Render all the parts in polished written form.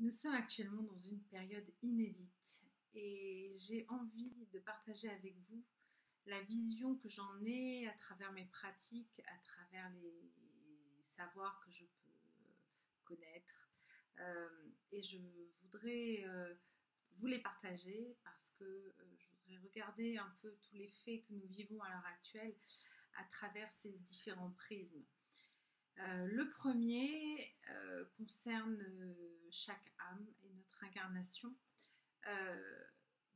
Nous sommes actuellement dans une période inédite et j'ai envie de partager avec vous la vision que j'en ai à travers mes pratiques, à travers les savoirs que je peux connaître. Et je voudrais vous les partager parce que je voudrais regarder un peu tous les faits que nous vivons à l'heure actuelle à travers ces différents prismes. Le premier concerne chaque âme et notre incarnation. Euh,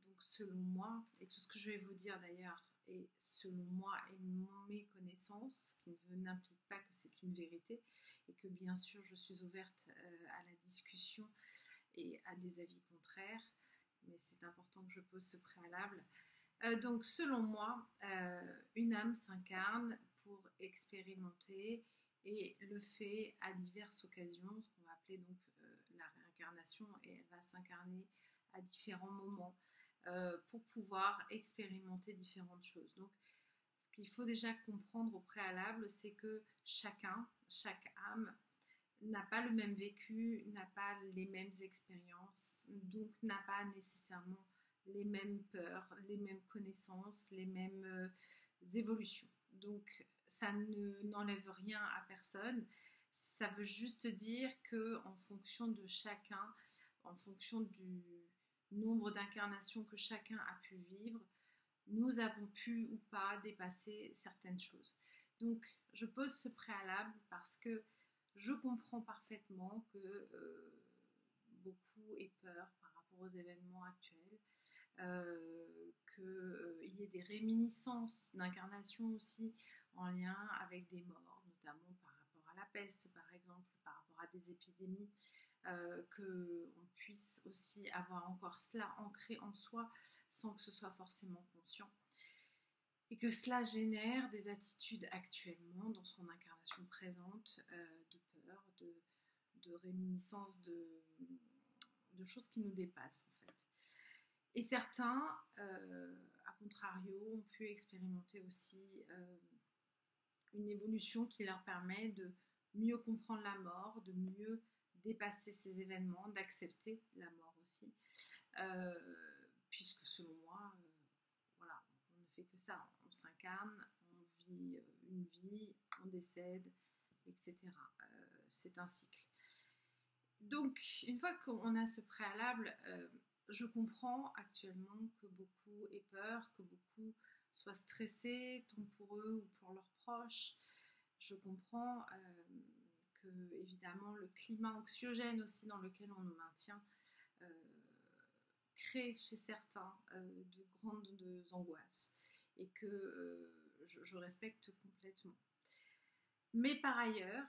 donc selon moi, et tout ce que je vais vous dire d'ailleurs est selon moi et mes connaissances, qui n'implique pas que c'est une vérité, et que bien sûr je suis ouverte à la discussion et à des avis contraires, mais c'est important que je pose ce préalable. Donc selon moi, une âme s'incarne pour expérimenter et le fait à diverses occasions, ce qu'on va appeler donc la réincarnation, et elle va s'incarner à différents moments pour pouvoir expérimenter différentes choses. Donc ce qu'il faut déjà comprendre au préalable, c'est que chaque âme n'a pas le même vécu, n'a pas les mêmes expériences, donc n'a pas nécessairement les mêmes peurs, les mêmes connaissances, les mêmes évolutions. Donc ça n'enlève rien à personne. Ça veut juste dire que en fonction de chacun, en fonction du nombre d'incarnations que chacun a pu vivre, nous avons pu ou pas dépasser certaines choses. Donc je pose ce préalable parce que je comprends parfaitement que beaucoup aient peur par rapport aux événements actuels, qu'il y ait des réminiscences d'incarnation aussi en lien avec des morts, notamment par rapport à la peste, par exemple, par rapport à des épidémies, qu'on puisse aussi avoir encore cela ancré en soi sans que ce soit forcément conscient. Et que cela génère des attitudes actuellement dans son incarnation présente de peur, de réminiscence, de choses qui nous dépassent en fait. Et certains, à contrario, ont pu expérimenter aussi une évolution qui leur permet de mieux comprendre la mort, de mieux dépasser ces événements, d'accepter la mort aussi, puisque selon moi, voilà, on ne fait que ça, on s'incarne, on vit une vie, on décède, etc. C'est un cycle. Donc, une fois qu'on a ce préalable, je comprends actuellement que beaucoup aient peur, que beaucoup soient stressés, tant pour eux ou pour leurs proches. Je comprends que, évidemment, le climat anxiogène aussi dans lequel on nous maintient euh, crée chez certains de grandes angoisses et que je respecte complètement. Mais par ailleurs,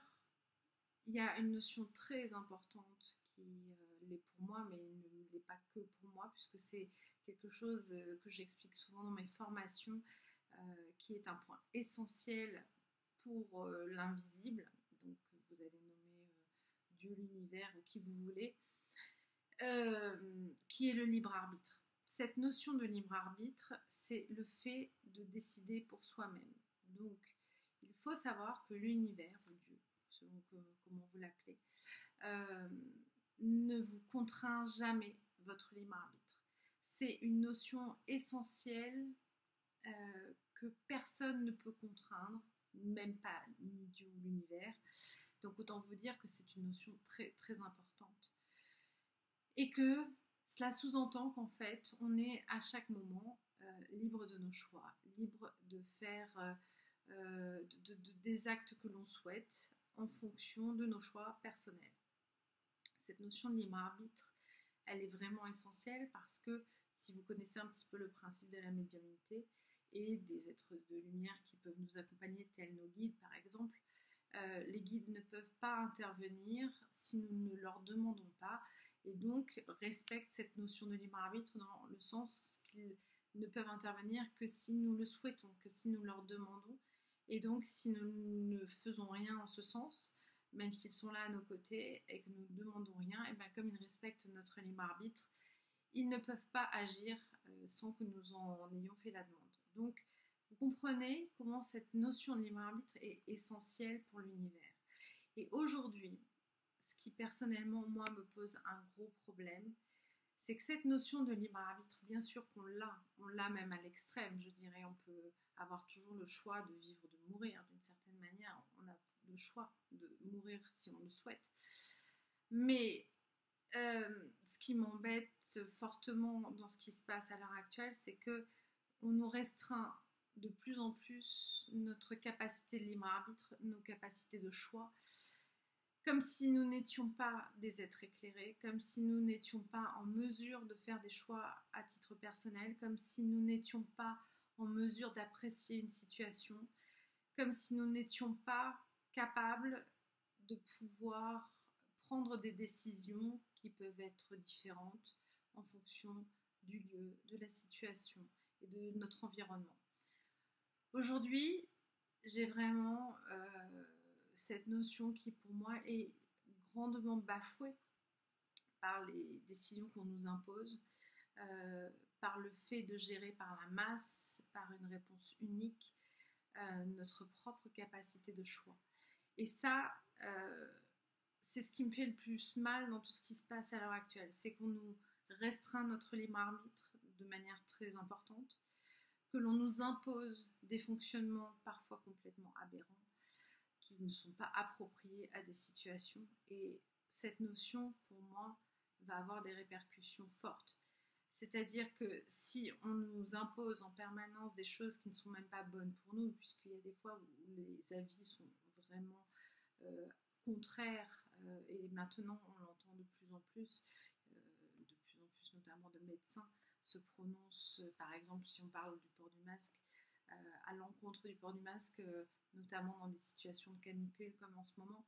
il y a une notion très importante qui l'est pour moi, mais ne l'est pas que pour moi, puisque c'est quelque chose que j'explique souvent dans mes formations, qui est un point essentiel pour l'invisible. Donc vous allez nommer Dieu, l'univers ou qui vous voulez, qui est le libre arbitre. Cette notion de libre arbitre, c'est le fait de décider pour soi-même. Donc, il faut savoir que l'univers, ou Dieu, selon comment vous l'appelez, euh, ne vous contraint jamais votre libre arbitre. C'est une notion essentielle que personne ne peut contraindre, même pas ni Dieu ou l'univers. Donc autant vous dire que c'est une notion très très importante. Et que cela sous-entend qu'en fait, on est à chaque moment libre de nos choix, libre de faire des actes que l'on souhaite en fonction de nos choix personnels. Cette notion de libre arbitre, elle est vraiment essentielle parce que si vous connaissez un petit peu le principe de la médiumnité et des êtres de lumière qui peuvent nous accompagner, tels nos guides par exemple, les guides ne peuvent pas intervenir si nous ne leur demandons pas et donc respectent cette notion de libre arbitre dans le sens qu'ils ne peuvent intervenir que si nous le souhaitons, que si nous leur demandons. Et donc si nous ne faisons rien en ce sens, même s'ils sont là à nos côtés et que nous ne demandons rien, et bien comme ils respectent notre libre arbitre, ils ne peuvent pas agir sans que nous en ayons fait la demande. Donc vous comprenez comment cette notion de libre arbitre est essentielle pour l'univers. Et aujourd'hui, ce qui personnellement, moi, me pose un gros problème, c'est que cette notion de libre arbitre, bien sûr on l'a même à l'extrême, je dirais, on peut avoir toujours le choix de vivre ou de mourir d'une certaine manière, on a le choix de mourir si on le souhaite. Mais ce qui m'embête fortement dans ce qui se passe à l'heure actuelle, c'est que on nous restreint de plus en plus notre capacité de libre arbitre, nos capacités de choix, comme si nous n'étions pas des êtres éclairés, comme si nous n'étions pas en mesure de faire des choix à titre personnel, comme si nous n'étions pas en mesure d'apprécier une situation, comme si nous n'étions pas capables de pouvoir prendre des décisions qui peuvent être différentes en fonction du lieu, de la situation et de notre environnement. Aujourd'hui, j'ai vraiment cette notion qui pour moi est grandement bafouée par les décisions qu'on nous impose, par le fait de gérer par la masse, par une réponse unique, notre propre capacité de choix. Et ça, c'est ce qui me fait le plus mal dans tout ce qui se passe à l'heure actuelle, c'est qu'on nous restreint notre libre arbitre de manière très importante, que l'on nous impose des fonctionnements parfois complètement aberrants, qui ne sont pas appropriés à des situations. Et cette notion, pour moi, va avoir des répercussions fortes. C'est-à-dire que si on nous impose en permanence des choses qui ne sont même pas bonnes pour nous, puisqu'il y a des fois où les avis sont vraiment contraires, et maintenant on l'entend de plus en plus notamment de médecins se prononcent, par exemple si on parle du port du masque, à l'encontre du port du masque, notamment dans des situations de canicule comme en ce moment,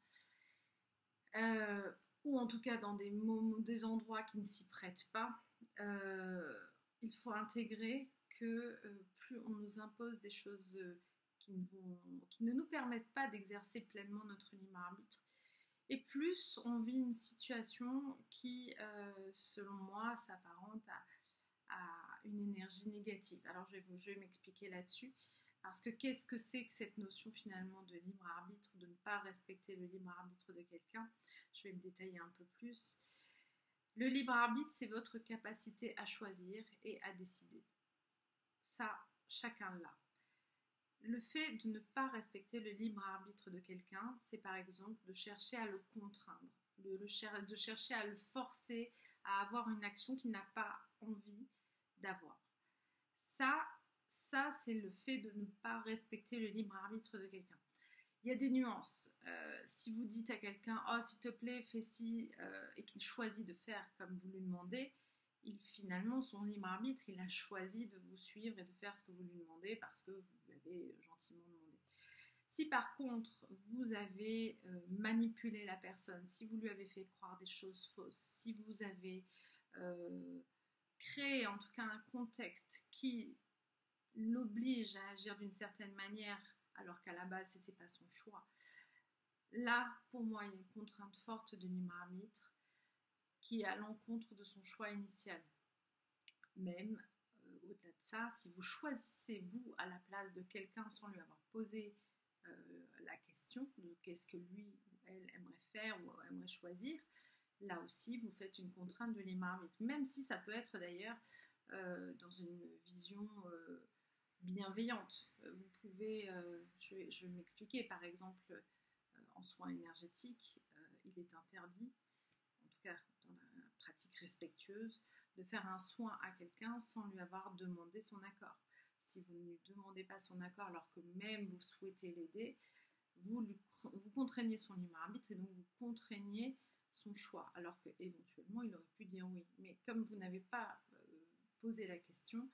ou en tout cas dans des endroits qui ne s'y prêtent pas. Il faut intégrer que plus on nous impose des choses qui ne nous permettent pas d'exercer pleinement notre libre arbitre, et plus on vit une situation qui, selon moi, s'apparente à une énergie négative. Alors je vais m'expliquer là-dessus, parce que qu'est-ce que c'est que cette notion finalement de libre arbitre, de ne pas respecter le libre arbitre de quelqu'un? Je vais me détailler un peu plus. Le libre arbitre, c'est votre capacité à choisir et à décider. Ça, chacun l'a. Le fait de ne pas respecter le libre arbitre de quelqu'un, c'est par exemple de chercher à le contraindre, de chercher à le forcer à avoir une action qu'il n'a pas envie d'avoir. Ça, c'est le fait de ne pas respecter le libre arbitre de quelqu'un. Il y a des nuances. Si vous dites à quelqu'un « Oh, s'il te plaît, fais ci » et qu'il choisit de faire comme vous lui demandez, finalement, son libre arbitre, il a choisi de vous suivre et de faire ce que vous lui demandez parce que vous lui avez gentiment demandé. Si par contre, vous avez manipulé la personne, si vous lui avez fait croire des choses fausses, si vous avez créé en tout cas un contexte qui l'oblige à agir d'une certaine manière alors qu'à la base, ce n'était pas son choix, là, pour moi, il y a une contrainte forte de libre arbitre qui est à l'encontre de son choix initial. Même au-delà de ça, si vous choisissez vous à la place de quelqu'un sans lui avoir posé la question de qu'est-ce que lui ou elle aimerait faire ou aimerait choisir, là aussi vous faites une contrainte de libre arbitre, même si ça peut être d'ailleurs dans une vision bienveillante. Vous pouvez, je vais m'expliquer, par exemple en soins énergétiques, il est interdit, en tout cas dans la pratique respectueuse, de faire un soin à quelqu'un sans lui avoir demandé son accord. Si vous ne lui demandez pas son accord alors que même vous souhaitez l'aider, vous contraignez son libre arbitre et donc vous contraignez son choix, alors qu'éventuellement il aurait pu dire oui. Mais comme vous n'avez pas posé la question,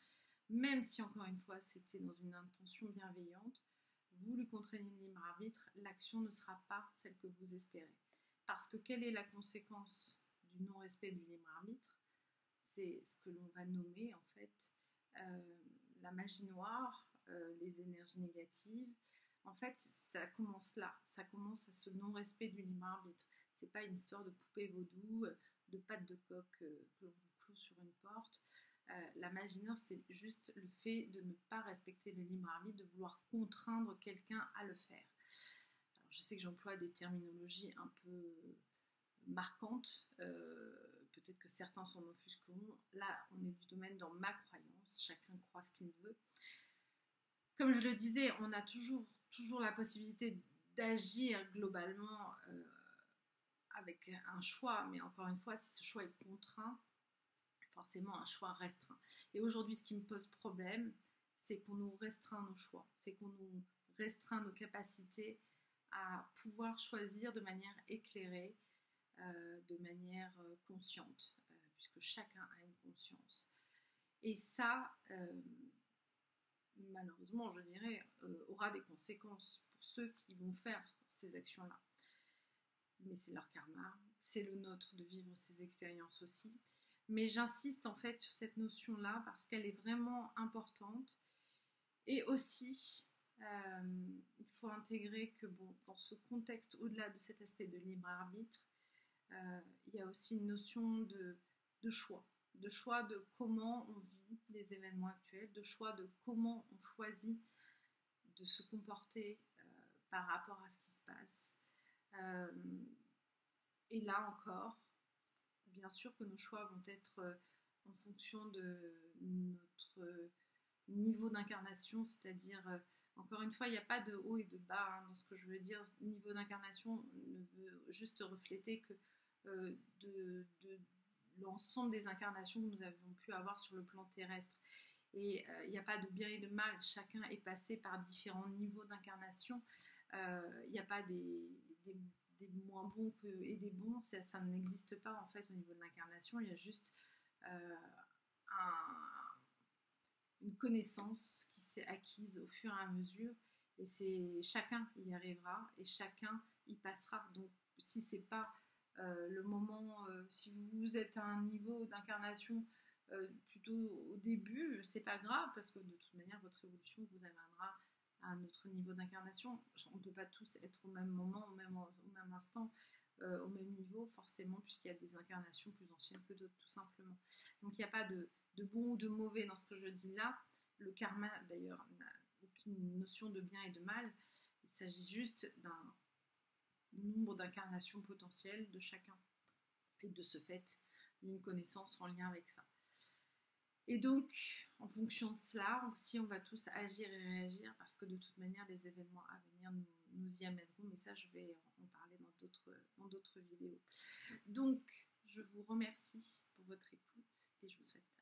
même si encore une fois c'était dans une intention bienveillante, vous lui contraignez le libre arbitre, l'action ne sera pas celle que vous espérez. Parce que quelle est la conséquence du non-respect du libre arbitre? C'est ce que l'on va nommer en fait la magie noire, les énergies négatives. En fait, ça commence là, ça commence à ce non-respect du libre arbitre. C'est pas une histoire de poupée vaudou, de pattes de coq que l'on vous cloue sur une porte. La magie noire, c'est juste le fait de ne pas respecter le libre arbitre, de vouloir contraindre quelqu'un à le faire. Alors, je sais que j'emploie des terminologies un peu marquantes. Peut-être que certains s'en offusqueront. Là, on est du domaine dans ma croyance. Chacun croit ce qu'il veut. Comme je le disais, on a toujours la possibilité d'agir globalement avec un choix. Mais encore une fois, si ce choix est contraint, forcément un choix restreint. Et aujourd'hui, ce qui me pose problème, c'est qu'on nous restreint nos choix. C'est qu'on nous restreint nos capacités à pouvoir choisir de manière éclairée, de manière consciente, puisque chacun a une conscience. Et ça, malheureusement, je dirais, aura des conséquences pour ceux qui vont faire ces actions-là. Mais c'est leur karma, c'est le nôtre de vivre ces expériences aussi. Mais j'insiste en fait sur cette notion-là parce qu'elle est vraiment importante. Et aussi, il faut intégrer que bon, dans ce contexte, au-delà de cet aspect de libre arbitre, il y a aussi une notion de choix de comment on vit les événements actuels, de choix de comment on choisit de se comporter par rapport à ce qui se passe. Et là encore, bien sûr que nos choix vont être en fonction de notre niveau d'incarnation, c'est-à-dire, encore une fois, il n'y a pas de haut et de bas hein, dans ce que je veux dire. Niveau d'incarnation ne veut juste refléter que de l'ensemble des incarnations que nous avons pu avoir sur le plan terrestre. Et il n'y a pas de bien et de mal, chacun est passé par différents niveaux d'incarnation. Il n'y a pas des moins bons et des bons, ça n'existe pas en fait au niveau de l'incarnation, il y a juste une connaissance qui s'est acquise au fur et à mesure et chacun y arrivera et chacun y passera. Donc si c'est pas le moment, si vous êtes à un niveau d'incarnation plutôt au début, c'est pas grave parce que de toute manière votre évolution vous amènera à un autre niveau d'incarnation. On ne peut pas tous être au même moment, au même instant, au même niveau forcément puisqu'il y a des incarnations plus anciennes que d'autres tout simplement. Donc il n'y a pas de bon ou de mauvais dans ce que je dis là. Le karma d'ailleurs n'a aucune notion de bien et de mal. Il s'agit juste d'un nombre d'incarnations potentielles de chacun et de ce fait d'une connaissance en lien avec ça. Et donc, en fonction de cela, aussi, on va tous agir et réagir parce que de toute manière, les événements à venir nous y amèneront. Mais ça, je vais en parler dans d'autres vidéos. Donc, je vous remercie pour votre écoute et je vous souhaite